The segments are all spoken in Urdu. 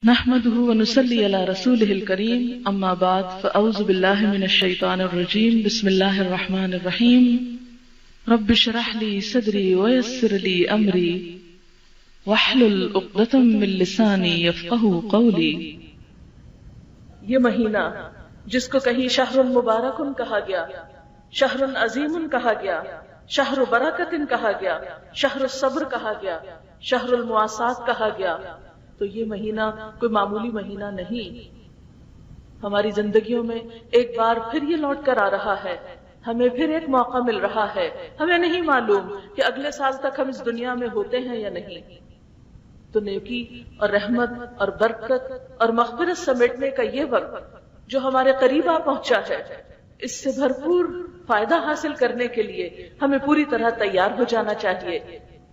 نحمده ونصلي على رسوله الكريم اما بعد فاعوذ بالله من الشيطان الرجيم بسم الله الرحمن الرحيم رب اشرح لي صدري ويسر لي امري واحلل عقدة من لساني يفقهوا قولي۔ یہ مہینہ جس کو کہیں شہر مبارک کہا گیا، شہر عظیم کہا گیا، شہر برکت کہا گیا، شہر الصبر کہا گیا، شہر المواسات کہا گیا، تو یہ مہینہ کوئی معمولی مہینہ نہیں۔ ہماری زندگیوں میں ایک بار پھر یہ لوٹ کر آ رہا ہے، ہمیں پھر ایک موقع مل رہا ہے۔ ہمیں نہیں معلوم کہ اگلے سال تک ہم اس دنیا میں ہوتے ہیں یا نہیں، تو نیکی اور رحمت اور برکت اور مغفرت سمیٹنے کا یہ وقت جو ہمارے قریب آ پہنچا ہے، اس سے بھرپور فائدہ حاصل کرنے کے لیے ہمیں پوری طرح تیار ہو جانا چاہیے،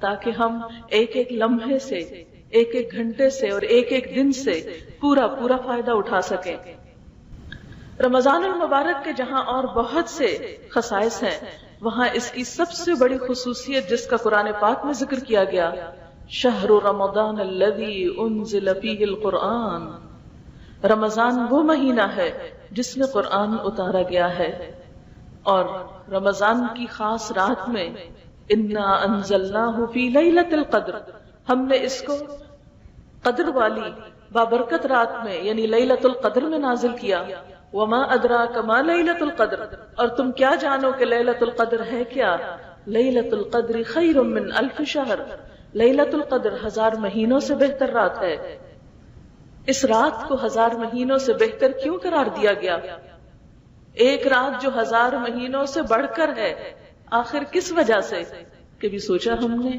تاکہ ہم ایک ایک لمحے سے، ایک ایک گھنٹے سے اور ایک ایک دن سے پورا فائدہ اٹھا سکیں۔ رمضان المبارک کے جہاں اور بہت سے خصائص ہیں، وہاں اس کی سب سے بڑی خصوصیت جس کا قرآن پاک میں ذکر کیا گیا، شہر رمضان الذی انزل فیہ القرآن، رمضان وہ مہینہ ہے جس میں قرآن اتارا گیا ہے، اور رمضان کی خاص رات میں انا انزلناہ فی لیلۃ القدر، ہم نے اس کو قدر والی بابرکت رات میں یعنی لیلۃ القدر میں نازل کیا۔ وما ادراک ما لیلۃ القدر، اور تم کیا جانو کہ لیلۃ القدر ہے کیا؟ لیلۃ القدر خیر من الف شہر، لیلۃ القدر 1000 مہینوں سے بہتر رات ہے۔ اس رات کو 1000 مہینوں سے بہتر کیوں قرار دیا گیا؟ ایک رات جو 1000 مہینوں سے بڑھ کر ہے، آخر کس وجہ سے؟ کبھی سوچا ہم نے؟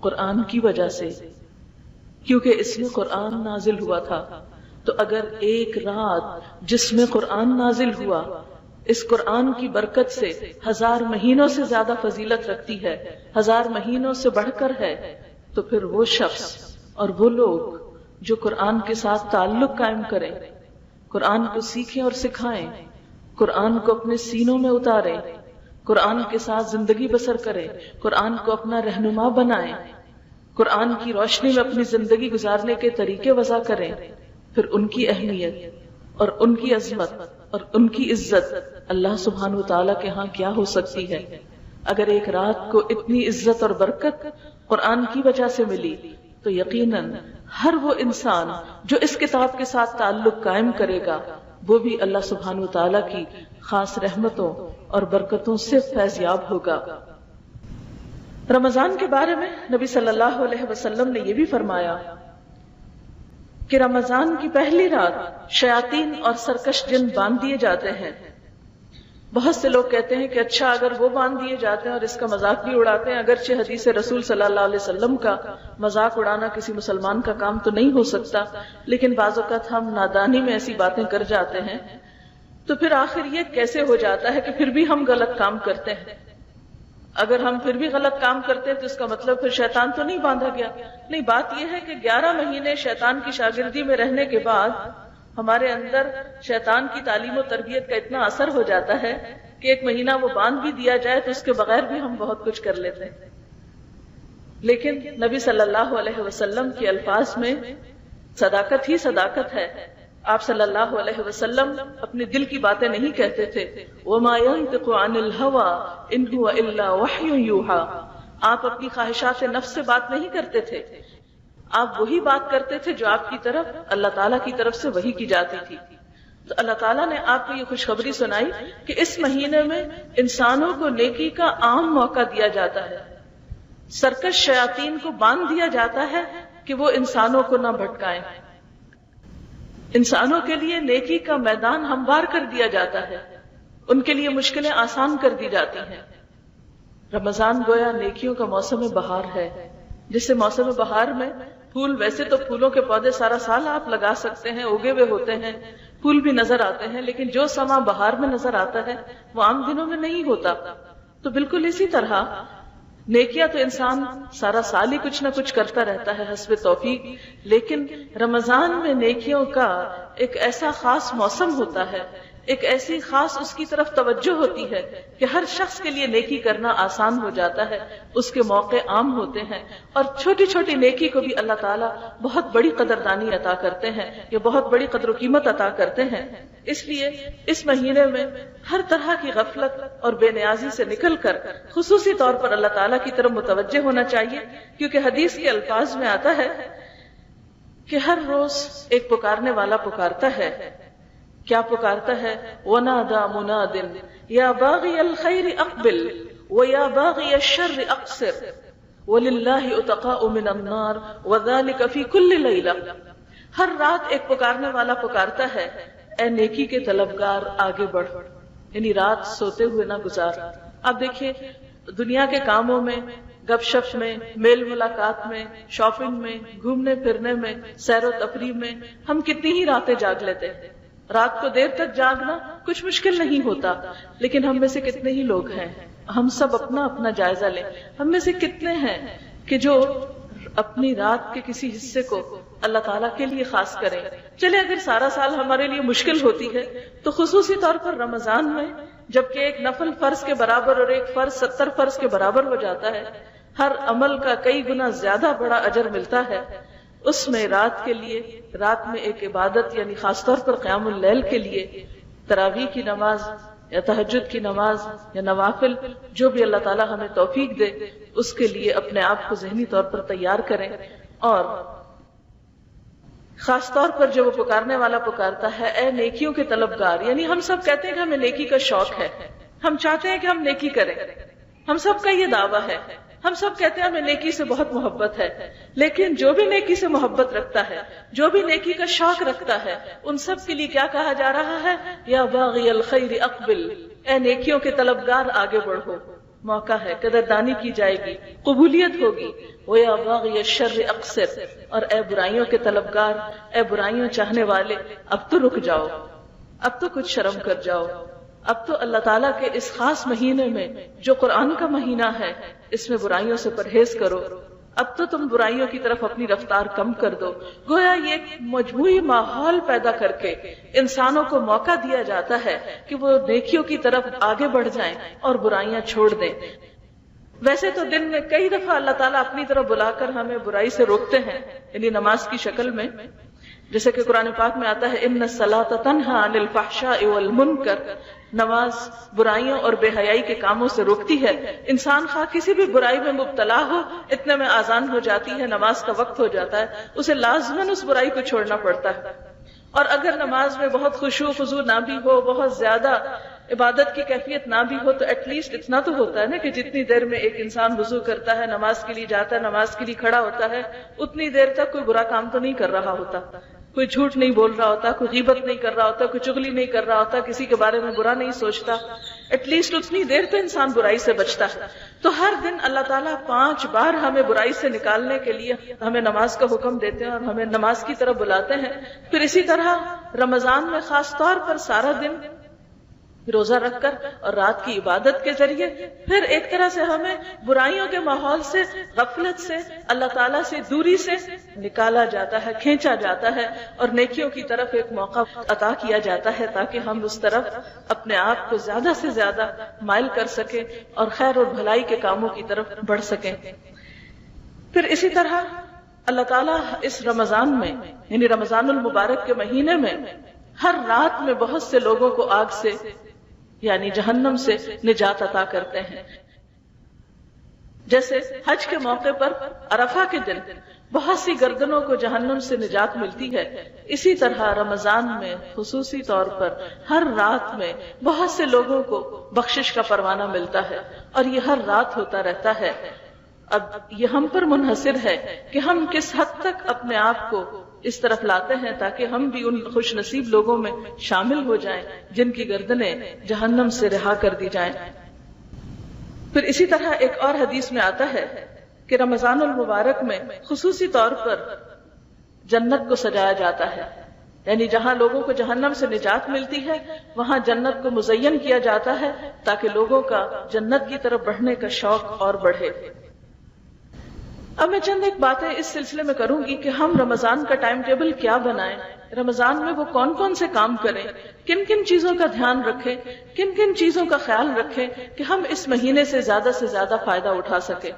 قرآن کی وجہ سے، کیونکہ اس میں قرآن نازل ہوا تھا۔ تو اگر ایک رات جس میں قرآن نازل ہوا اس قرآن کی برکت سے 1000 مہینوں سے زیادہ فضیلت رکھتی ہے، 1000 مہینوں سے بڑھ کر ہے، تو پھر وہ شخص اور وہ لوگ جو قرآن کے ساتھ تعلق قائم کریں، قرآن کو سیکھیں اور سکھائیں، قرآن کو اپنے سینوں میں اتاریں، قرآن کے ساتھ زندگی بسر کریں، قرآن کو اپنا رہنما بنائیں، قرآن کی روشنی میں اپنی زندگی گزارنے کے طریقے وضع کریں، پھر ان کی اہمیت اور ان کی عظمت اور ان کی عزت اللہ سبحانہ وتعالیٰ کے ہاں کیا ہو سکتی ہے۔ اگر ایک رات کو اتنی عزت اور برکت قرآن کی وجہ سے ملی، تو یقیناً ہر وہ انسان جو اس کتاب کے ساتھ تعلق قائم کرے گا، وہ بھی اللہ سبحانہ وتعالیٰ کی خاص رحمتوں اور برکتوں سے فیضیاب ہوگا۔ رمضان کے بارے میں نبی صلی اللہ علیہ وسلم نے یہ بھی فرمایا کہ رمضان کی پہلی رات شیاطین اور سرکش جن باندھ دیے جاتے ہیں۔ بہت سے لوگ کہتے ہیں کہ اچھا اگر وہ باندھ دیے جاتے ہیں اور اس کا مذاق بھی اڑاتے ہیں، اگرچہ حدیث رسول صلی اللہ علیہ وسلم کا مذاق اڑانا کسی مسلمان کا کام تو نہیں ہو سکتا، لیکن بعض اوقات ہم نادانی میں ایسی باتیں کر جاتے ہیں، تو پھر آخر یہ کیسے ہو جاتا ہے کہ پھر بھی ہم غلط کام کرتے ہیں؟ اگر ہم پھر بھی غلط کام کرتے ہیں تو اس کا مطلب پھر شیطان تو نہیں باندھا گیا؟ نہیں، بات یہ ہے کہ 11 مہینے شیطان کی شاگردی میں رہنے کے بعد ہمارے اندر شیطان کی تعلیم و تربیت کا اتنا اثر ہو جاتا ہے کہ ایک مہینہ وہ باندھ بھی دیا جائے تو اس کے بغیر بھی ہم بہت کچھ کر لیتے ہیں۔ لیکن نبی صلی اللہ علیہ وسلم کے الفاظ میں صداقت ہی صداقت ہے۔ آپ صلی اللہ علیہ وسلم اپنے دل کی باتیں نہیں کہتے تھے، وَمَا يَنطِقُ عَنِ الْهَوَىٰ إِنْ هُوَ إِلَّا وَحْيٌ يُوحَىٰ، آپ اپنی خواہشات نفس سے بات نہیں کرتے تھے، آپ وہی بات کرتے تھے جو آپ کی طرف اللہ تعالیٰ کی طرف سے وحی کی جاتی تھی۔ تو اللہ تعالیٰ نے آپ کو یہ خوشخبری سنائی کہ اس مہینے میں انسانوں کو نیکی کا عام موقع دیا جاتا ہے، سرکش شیاطین کو باندھ دیا جاتا ہے کہ وہ انسانوں کو نہ بھٹکائیں، انسانوں کے لیے نیکی کا میدان ہموار کر دیا جاتا ہے، ان کے لیے مشکلیں آسان کر دی جاتی ہیں۔ رمضان گویا نیکیوں کا موسم بہار ہے، جس سے موسم بہار میں پھول، ویسے تو پھولوں کے پودے سارا سال آپ لگا سکتے ہیں، اگے ہوئے ہوتے ہیں، پھول بھی نظر آتے ہیں، لیکن جو سما بہار میں نظر آتا ہے وہ عام دنوں میں نہیں ہوتا۔ تو بالکل اسی طرح نیکیاں تو انسان سارا سال ہی کچھ نہ کچھ کرتا رہتا ہے حسب توفیق، لیکن رمضان میں نیکیوں کا ایک ایسا خاص موسم ہوتا ہے، ایک ایسی خاص اس کی طرف توجہ ہوتی ہے کہ ہر شخص کے لیے نیکی کرنا آسان ہو جاتا ہے، اس کے موقع عام ہوتے ہیں، اور چھوٹی چھوٹی نیکی کو بھی اللہ تعالیٰ بہت بڑی قدردانی عطا کرتے ہیں، یا بہت بڑی قدر و قیمت عطا کرتے ہیں۔ اس لیے اس مہینے میں ہر طرح کی غفلت اور بے نیازی سے نکل کر خصوصی طور پر اللہ تعالیٰ کی طرف متوجہ ہونا چاہیے، کیونکہ حدیث کے الفاظ میں آتا ہے کہ ہر روز ایک پکارنے والا پکارتا ہے۔ کیا پکارتا ہے؟ وَنَادَى مُنَادٍ يَا بَاغِيَ الْخَيْرِ أَقْبِلْ وَيَا بَاغِيَ الشَّرِّ أَقْصِرْ وَلِلَّهِ أُتَقَاءُ مِنَ النَّارِ وَذَلِكَ فِي كُلِّ لَيْلَةٍ۔ ہر رات ایک پکارنے والا پکارتا ہے، اے نیکی کے طلبگار آگے بڑھ، یعنی رات سوتے ہوئے نہ گزار۔ اب دیکھیے دنیا کے کاموں میں، گپ شپ میں، میل ملاقات میں، شاپنگ میں، گھومنے پھرنے میں، سیر و تفریح میں ہم کتنی ہی راتیں جاگ لیتے ہیں۔ رات کو دیر تک جاگنا کچھ مشکل نہیں ہوتا، لیکن ہم میں سے کتنے ہی لوگ ہیں، ہم سب اپنا اپنا جائزہ لیں، ہم میں سے کتنے ہیں کہ جو اپنی رات کے کسی حصے کو اللہ تعالیٰ کے لیے خاص کریں۔ چلے اگر سارا سال ہمارے لیے مشکل ہوتی ہے تو خصوصی طور پر رمضان میں، جبکہ ایک نفل فرض کے برابر اور ایک فرض 70 فرض کے برابر ہو جاتا ہے، ہر عمل کا کئی گنا زیادہ بڑا اجر ملتا ہے، اس میں رات کے لیے، رات میں ایک عبادت یعنی خاص طور پر قیام اللیل کے لیے تراویح کی نماز یا تہجد کی نماز یا نوافل، جو بھی اللہ تعالیٰ ہمیں توفیق دے، اس کے لیے اپنے آپ کو ذہنی طور پر تیار کریں۔ اور خاص طور پر جو وہ پکارنے والا پکارتا ہے، اے نیکیوں کے طلبگار، یعنی ہم سب کہتے ہیں کہ ہمیں نیکی کا شوق ہے، ہم چاہتے ہیں کہ ہم نیکی کریں، ہم سب کا یہ دعویٰ ہے، ہم سب کہتے ہیں ہمیں نیکی سے بہت محبت ہے، لیکن جو بھی نیکی سے محبت رکھتا ہے، جو بھی نیکی کا شوق رکھتا ہے، ان سب کے لیے کیا کہا جا رہا ہے؟ یا باغی الخیر اقبل، اے نیکیوں کے طلبگار آگے بڑھو، موقع ہے، قدردانی کی جائے گی، قبولیت ہوگی۔ وَيَا بَاغِيَ الشَّرِّ أَقْصِرْ، اور اے برائیوں کے طلبگار، اے برائیوں چاہنے والے، اب تو رک جاؤ، اب تو کچھ شرم کر جاؤ، اب تو اللہ تعالیٰ کے اس خاص مہینے میں جو قرآن کا مہینہ ہے، اس میں برائیوں سے پرہیز کرو، اب تو تم برائیوں کی طرف اپنی رفتار کم کر دو۔ گویا یہ ایک مجموعی ماحول پیدا کر کے انسانوں کو موقع دیا جاتا ہے کہ وہ نیکیوں کی طرف آگے بڑھ جائیں اور برائیاں چھوڑ دیں۔ ویسے تو دن میں کئی دفعہ اللہ تعالیٰ اپنی طرف بلا کر ہمیں برائی سے روکتے ہیں، یعنی نماز کی شکل میں، جیسے کہ قرآن پاک میں آتا ہے ان الصلاۃ تنہی عن الفحشاء والمنکر، نماز برائیوں اور بے حیائی کے کاموں سے روکتی ہے۔ انسان خواہ کسی بھی برائی میں مبتلا ہو، اتنے میں آذان ہو جاتی ہے، نماز کا وقت ہو جاتا ہے، اسے لازماً اس برائی کو چھوڑنا پڑتا ہے۔ اور اگر نماز میں بہت خشوع خضوع نہ بھی ہو، بہت زیادہ عبادت کی کیفیت نہ بھی ہو، تو ایٹ لیسٹ اتنا تو ہوتا ہے نا کہ جتنی دیر میں ایک انسان وضو کرتا ہے، نماز کے لیے جاتا ہے، نماز کے لیے کھڑا ہوتا ہے، اتنی دیر تک کوئی برا کام تو نہیں کر رہا ہوتا، کوئی جھوٹ نہیں بول رہا ہوتا، کوئی غیبت نہیں کر رہا ہوتا، کوئی چغلی نہیں کر رہا ہوتا، کسی کے بارے میں برا نہیں سوچتا، ایٹ لیسٹ اتنی دیر تو انسان برائی سے بچتا ہے۔ تو ہر دن اللہ تعالیٰ 5 بار ہمیں برائی سے نکالنے کے لیے ہمیں نماز کا حکم دیتے ہیں اور ہمیں نماز کی طرف بلاتے ہیں۔ پھر اسی طرح رمضان میں خاص طور پر سارا دن روزہ رکھ کر اور رات کی عبادت کے ذریعے پھر ایک طرح سے ہمیں برائیوں کے ماحول سے، غفلت سے، اللہ تعالیٰ سے دوری سے نکالا جاتا ہے، کھینچا جاتا ہے، اور نیکیوں کی طرف ایک موقع عطا کیا جاتا ہے تاکہ ہم اس طرف اپنے آپ کو زیادہ سے زیادہ مائل کر سکیں اور خیر اور بھلائی کے کاموں کی طرف بڑھ سکیں۔ پھر اسی طرح اللہ تعالیٰ اس رمضان میں، یعنی رمضان المبارک کے مہینے میں، ہر رات میں بہت سے لوگوں کو آگ سے یعنی جہنم سے نجات عطا کرتے ہیں۔ جیسے حج کے موقع پر عرفہ کے دن بہت سی گردنوں کو جہنم سے نجات ملتی ہے، اسی طرح رمضان میں خصوصی طور پر ہر رات میں بہت سے لوگوں کو بخشش کا پروانہ ملتا ہے، اور یہ ہر رات ہوتا رہتا ہے۔ اب یہ ہم پر منحصر ہے کہ ہم کس حد تک اپنے آپ کو اس طرف لاتے ہیں تاکہ ہم بھی ان خوش نصیب لوگوں میں شامل ہو جائیں جن کی گردنیں جہنم سے رہا کر دی جائیں۔ پھر اسی طرح ایک اور حدیث میں آتا ہے کہ رمضان المبارک میں خصوصی طور پر جنت کو سجایا جاتا ہے، یعنی جہاں لوگوں کو جہنم سے نجات ملتی ہے وہاں جنت کو مزین کیا جاتا ہے تاکہ لوگوں کا جنت کی طرف بڑھنے کا شوق اور بڑھے۔ اب میں چند ایک باتیں اس سلسلے میں کروں گی کہ ہم رمضان کا ٹائم ٹیبل کیا بنائیں، رمضان میں وہ کون کون سے کام کریں، کن کن چیزوں کا دھیان رکھیں، کن کن چیزوں کا خیال رکھیں کہ ہم اس مہینے سے زیادہ فائدہ اٹھا سکیں۔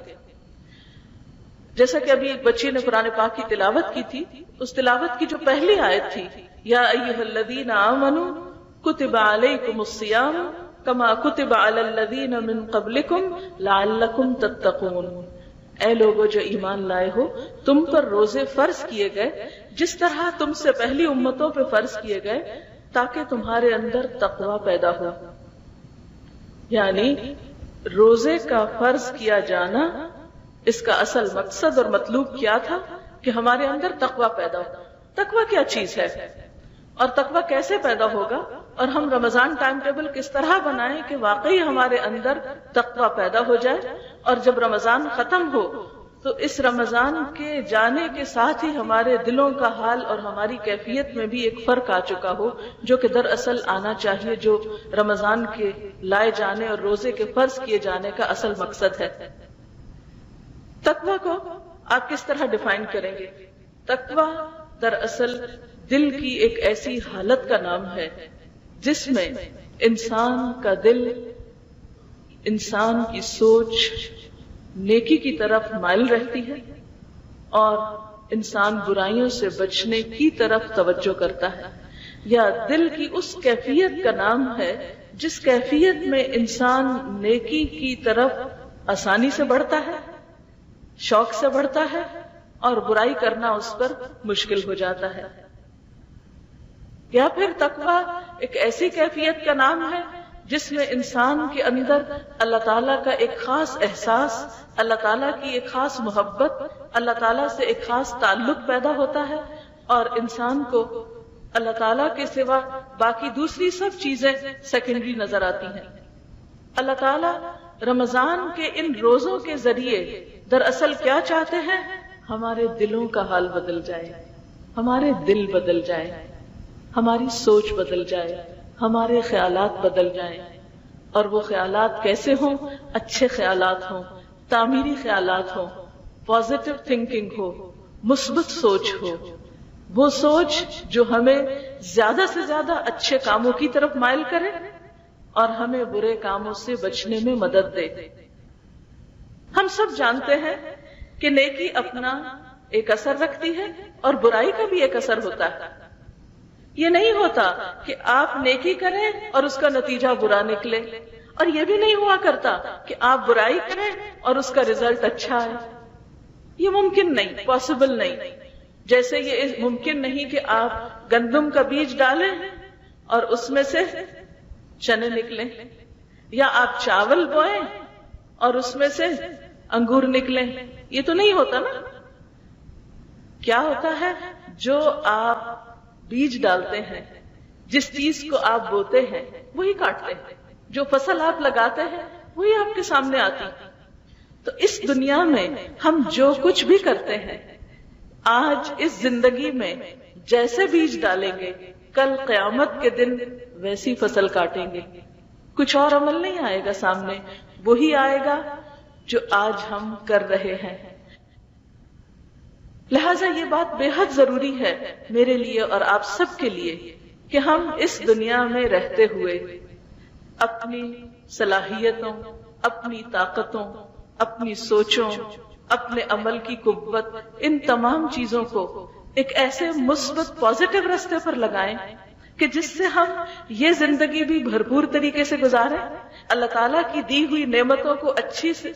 جیسا کہ ابھی ایک بچی نے قرآن پاک کی تلاوت کی تھی، اس تلاوت کی جو پہلی آیت تھی، یا ایھا الذین آمنوا کتب علیکم الصیام کما کتب علی الذین من قبلکم لعلکم تتقون، اے لوگو جو ایمان لائے ہو، تم پر روزے فرض کیے گئے جس طرح تم سے پہلی امتوں پہ فرض کیے گئے تاکہ تمہارے اندر تقوی پیدا ہو۔ یعنی روزے کا فرض کیا جانا، اس کا اصل مقصد اور مطلوب کیا تھا کہ ہمارے اندر تقوی پیدا ہو۔ تقوی کیا چیز ہے اور تقوی کیسے پیدا ہوگا، اور ہم رمضان ٹائم ٹیبل کس طرح بنائیں کہ واقعی ہمارے اندر تقوی پیدا ہو جائے، اور جب رمضان ختم ہو تو اس رمضان کے جانے کے ساتھ ہی ہمارے دلوں کا حال اور ہماری کیفیت میں بھی ایک فرق آ چکا ہو، جو کہ دراصل آنا چاہیے، جو رمضان کے لائے جانے اور روزے کے فرض کیے جانے کا اصل مقصد ہے۔ تقوی کو آپ کس طرح ڈیفائن کریں گے؟ تقوی دراصل دل کی ایک ایسی حالت کا نام ہے جس میں انسان کا دل، انسان کی سوچ نیکی کی طرف مائل رہتی ہے اور انسان برائیوں سے بچنے کی طرف توجہ کرتا ہے، یا دل کی اس کیفیت کا نام ہے جس کیفیت میں انسان نیکی کی طرف آسانی سے بڑھتا ہے، شوق سے بڑھتا ہے، اور برائی کرنا اس پر مشکل ہو جاتا ہے۔ یا پھر تقویٰ ایک ایسی کیفیت کا نام ہے جس میں انسان کے اندر اللہ تعالیٰ کا ایک خاص احساس، اللہ تعالیٰ کی ایک خاص محبت، اللہ تعالیٰ سے ایک خاص تعلق پیدا ہوتا ہے، اور انسان کو اللہ تعالیٰ کے سوا باقی دوسری سب چیزیں سیکنڈری نظر آتی ہیں۔ اللہ تعالیٰ رمضان کے ان روزوں کے ذریعے دراصل کیا چاہتے ہیں؟ ہمارے دلوں کا حال بدل جائے، ہمارے دل بدل جائے، ہماری سوچ بدل جائے، ہمارے خیالات بدل جائیں، اور وہ خیالات کیسے ہوں؟ اچھے خیالات ہوں، تعمیری خیالات ہوں، پازیٹیو تھنکنگ ہو، مثبت سوچ ہو، وہ سوچ جو ہمیں زیادہ سے زیادہ اچھے کاموں کی طرف مائل کرے اور ہمیں برے کاموں سے بچنے میں مدد دے۔ ہم سب جانتے ہیں کہ نیکی اپنا ایک اثر رکھتی ہے اور برائی کا بھی ایک اثر ہوتا ہے۔ یہ نہیں ہوتا کہ آپ نیکی کریں اور اس کا نتیجہ برا نکلے، اور یہ بھی نہیں ہوا کرتا کہ آپ برائی کریں اور اس کا رزلٹ اچھا ہے۔ یہ ممکن نہیں، پاسبل نہیں۔ جیسے یہ ممکن نہیں کہ آپ گندم کا بیج ڈالیں اور اس میں سے چنے نکلیں، یا آپ چاول بوئیں اور اس میں سے انگور نکلیں، یہ تو نہیں ہوتا نا۔ کیا ہوتا ہے؟ جو آپ بیج ڈالتے ہیں، جس چیز کو آپ بوتے ہیں وہی کاٹتے ہیں، جو فصل آپ لگاتے ہیں وہی آپ کے سامنے آتی۔ تو اس دنیا میں ہم جو کچھ بھی کرتے ہیں، آج اس زندگی میں جیسے بیج ڈالیں گے، کل قیامت کے دن ویسی فصل کاٹیں گے۔ کچھ اور عمل نہیں آئے گا سامنے، وہی آئے گا جو آج ہم کر رہے ہیں۔ لہٰذا یہ بات بے حد ضروری ہے میرے لیے اور آپ سب کے لیے کہ ہم اس دنیا میں رہتے ہوئے اپنی صلاحیتوں، اپنی طاقتوں، اپنی سوچوں، اپنے عمل کی قوت، ان تمام چیزوں کو ایک ایسے مثبت پازیٹیو راستے پر لگائیں کہ جس سے ہم یہ زندگی بھی بھرپور طریقے سے گزاریں، اللہ تعالیٰ کی دی ہوئی نعمتوں کو اچھی سے